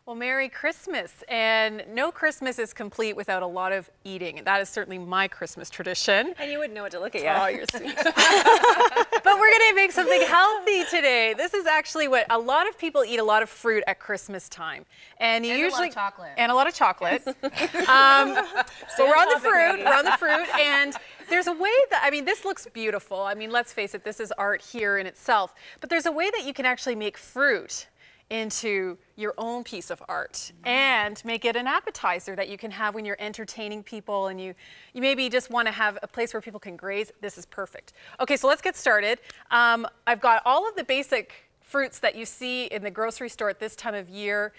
Well, Merry Christmas. And no Christmas is complete without a lot of eating. That is certainly my Christmas tradition. And you wouldn't know what to look at. Oh, you're sweet. But we're going to make something healthy today. This is actually what a lot of people eat, a lot of fruit at Christmas time. And you usually a lot of chocolate. And a lot of chocolate. So we're on the fruit. We're on the fruit. And there's a way that, I mean, this looks beautiful. I mean, let's face it, this is art here in itself. But there's a way that you can actually make fruit into your own piece of art and make it an appetizer that you can have when you're entertaining people and you maybe just want to have a place where people can graze. This is perfect. Okay, so let's get started. I've got all of the basic fruits that you see in the grocery store at this time of year.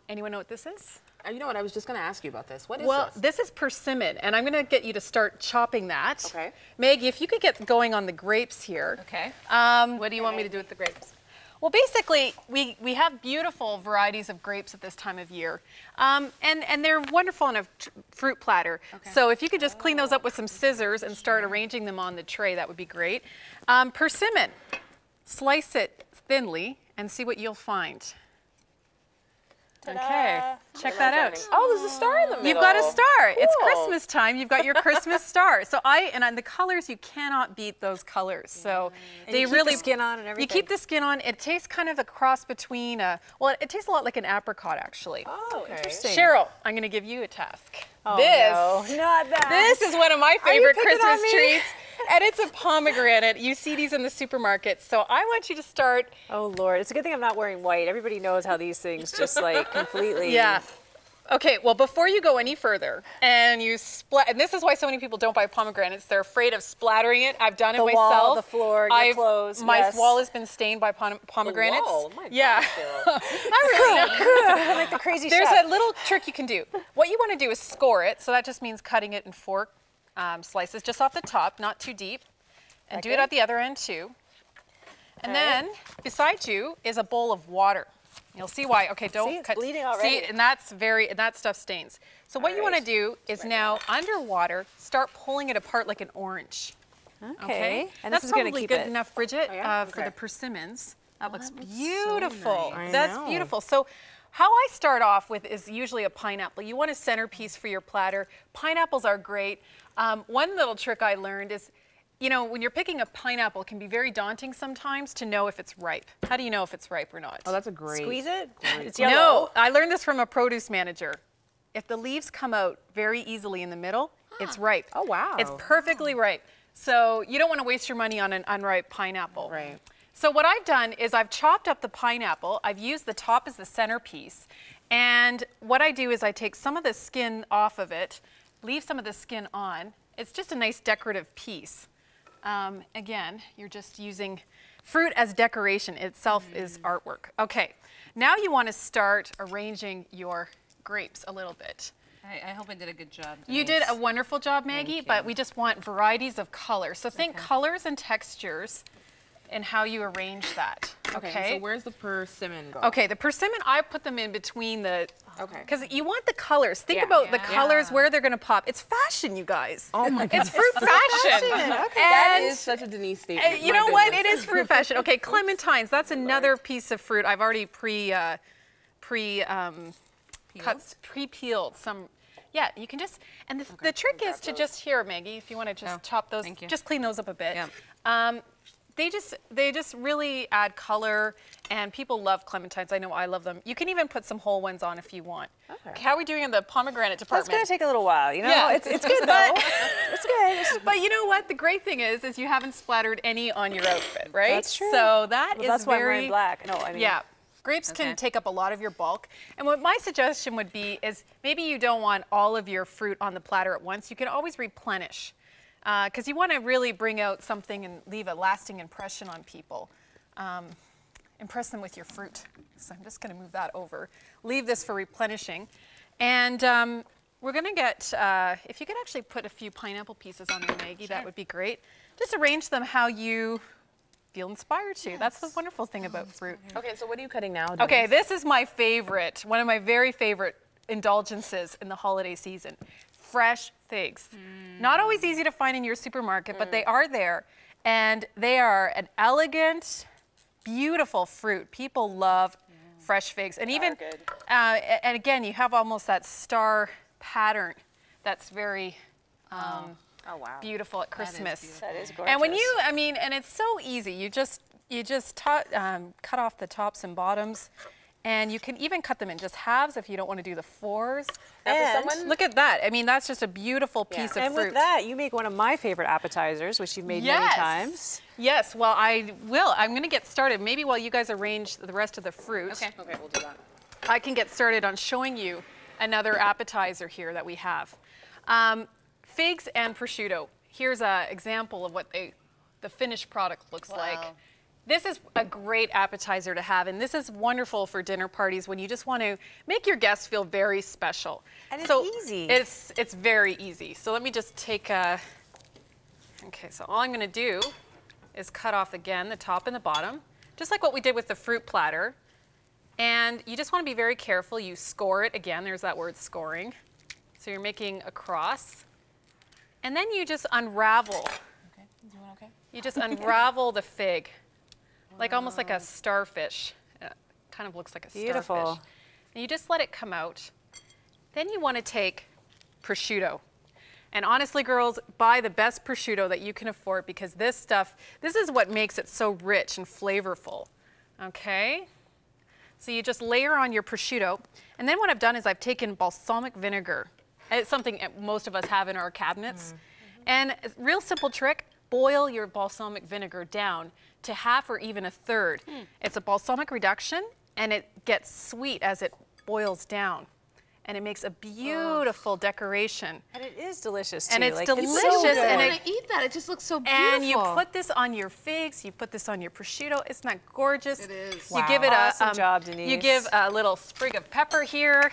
Anyone know what this is? You know what, I was just going to ask you about this. What is Well, this? this is persimmon, and I'm going to get you to start chopping that. Okay. Maggie, if you could get going on the grapes here. Okay. What do you want me to do with the grapes? Well, basically, we have beautiful varieties of grapes at this time of year, and they're wonderful on a fruit platter. Okay. So if you could just clean those up with some scissors and start arranging them on the tray, that would be great. Persimmon, slice it thinly and see what you'll find. Okay, check that out. Oh, there's a star in the middle. You've got a star. Cool. It's Christmas time. You've got your Christmas star. So and the colors, you cannot beat those colors. So and they you keep really the skin on and everything. You keep the skin on. It tastes kind of a cross between well, it tastes a lot like an apricot actually. Oh, Okay. interesting. Cheryl, I'm going to give you a task. Oh, this, no, not that. this is one of my Are you favorite picking on Christmas me? treats. And it's a pomegranate. You see these in the supermarket. So I want you to start. Oh, Lord. It's a good thing I'm not wearing white. Everybody knows how these things just like completely. Yeah. Okay, well, before you go any further, and and this is why so many people don't buy pomegranates. They're afraid of splattering it. I've done it The myself. wall, the floor, your clothes. My yes. wall has been stained by pomegranates. The wall? My yeah. God, I like the crazy There's chef. a little trick you can do. What you want to do is score it. So that just means cutting it in 4 slices just off the top, not too deep. And do it at the other end too. And then beside you is a bowl of water. You'll see why. Okay, don't see, it's cut. bleeding already. See, and that stuff stains. So what you want to do is now underwater start pulling it apart like an orange. Okay. And that's this is going to probably keep good it. enough, Bridget, for Okay. the persimmons. That looks that looks so beautiful. nice. That's know. beautiful. So how I start off with is usually a pineapple. You want a centerpiece for your platter. Pineapples are great. One little trick I learned is, you know, when you're picking a pineapple, it can be very daunting sometimes to know if it's ripe. How do you know if it's ripe or not? Oh, that's a great. Squeeze it? It's No, yellow. I learned this from a produce manager. If the leaves come out very easily in the middle, it's ripe. Oh, wow. It's perfectly ripe. So you don't want to waste your money on an unripe pineapple. Right. So what I've done is I've chopped up the pineapple. I've used the top as the centerpiece. And what I do is I take some of the skin off of it, leave some of the skin on. It's just a nice decorative piece. Again, you're just using fruit as decoration. Itself is artwork. Okay, now you want to start arranging your grapes a little bit. I hope I did a good job. You did a wonderful job, Maggie, but we just want varieties of color. So think colors and textures and how you arrange that. Okay. So where's the persimmon go? Okay, the persimmon, I put them in between the, Okay. because you want the colors. Think Yeah. about the Yeah. colors, where they're going to pop. It's fashion, you guys. Oh my God. It's fruit fashion. That And is such a Denise statement. you My know what? goodness. It is fruit fashion. Okay, clementines. That's another piece of fruit. I've already pre-peeled some. Yeah, you can just, and the trick is to just here, Maggie, if you want to just chop those, thank you. just clean those up a bit. Yeah. They just really add color, and people love clementines. I know I love them. You can even put some whole ones on if you want. Okay. How are we doing in the pomegranate That's department? going to take a little while, you know? Yeah. It's good, though. It's good. But you know what? The great thing is you haven't splattered any on your outfit, right? That's true. So that is That's why I'm very wearing black. No, I mean. yeah. Grapes can take up a lot of your bulk. And what my suggestion would be is maybe you don't want all of your fruit on the platter at once. You can always replenish because you want to really bring out something and leave a lasting impression on people. Impress them with your fruit. So I'm just going to move that over. Leave this for replenishing. And we're going to get, if you could actually put a few pineapple pieces on there, Maggie, that would be great. Just arrange them how you feel inspired to. That's the wonderful thing about fruit. Okay, so what are you cutting now? Denise? Okay, this is my favorite, one of my very favorite indulgences in the holiday season. Fresh figs. Not always easy to find in your supermarket, but they are there. And they are an elegant, beautiful fruit. People love fresh figs. And even, and again, you have almost that star pattern that's very beautiful at Christmas. That is gorgeous. And when you, I mean, and it's so easy. You just cut off the tops and bottoms. And you can even cut them in just halves if you don't want to do the 4s. And look at that. I mean, that's just a beautiful piece of fruit. And with that, you make one of my favorite appetizers, which you've made many times. Yes, well, I will. I'm going to get started. Maybe while you guys arrange the rest of the fruit. Okay, we'll do that. I can get started on showing you another appetizer here that we have. Figs and prosciutto. Here's an example of what the finished product looks like. This is a great appetizer to have, and this is wonderful for dinner parties when you just want to make your guests feel very special. And it's easy. It's very easy. So let me just take a, okay, so all I'm going to do is cut off again the top and the bottom, just like what we did with the fruit platter. And you just want to be very careful. You score it again. There's that word scoring. So you're making a cross. And then you just unravel. Okay, you doing okay? You just unravel the fig. Like almost like a starfish. It kind of looks like a starfish. And you just let it come out. Then you want to take prosciutto. And honestly, girls, buy the best prosciutto that you can afford because this stuff, this is what makes it so rich and flavorful. Okay? So you just layer on your prosciutto. And then what I've done is I've taken balsamic vinegar. It's something most of us have in our cabinets. And a real simple trick, boil your balsamic vinegar down to half or even a third. It's a balsamic reduction, and it gets sweet as it boils down. And it makes a beautiful decoration. And it is delicious, too. And it's delicious. So good. And I want to eat that. It just looks so beautiful. And you put this on your figs, you put this on your prosciutto. Isn't that gorgeous? It is. You give it Awesome job, Denise. You give a little sprig of pepper here,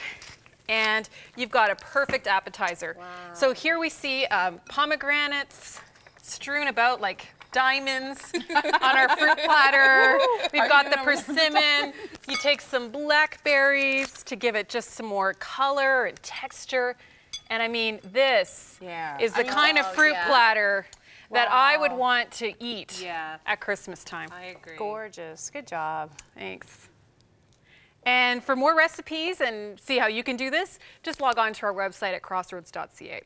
and you've got a perfect appetizer. So here we see pomegranates strewn about like diamonds on our fruit platter. We've got the persimmon. You take some blackberries to give it just some more color and texture. And I mean, this is the kind of fruit platter that I would want to eat at Christmas time. I agree. Gorgeous. Good job. Thanks. And for more recipes and see how you can do this, just log on to our website at crossroads.ca.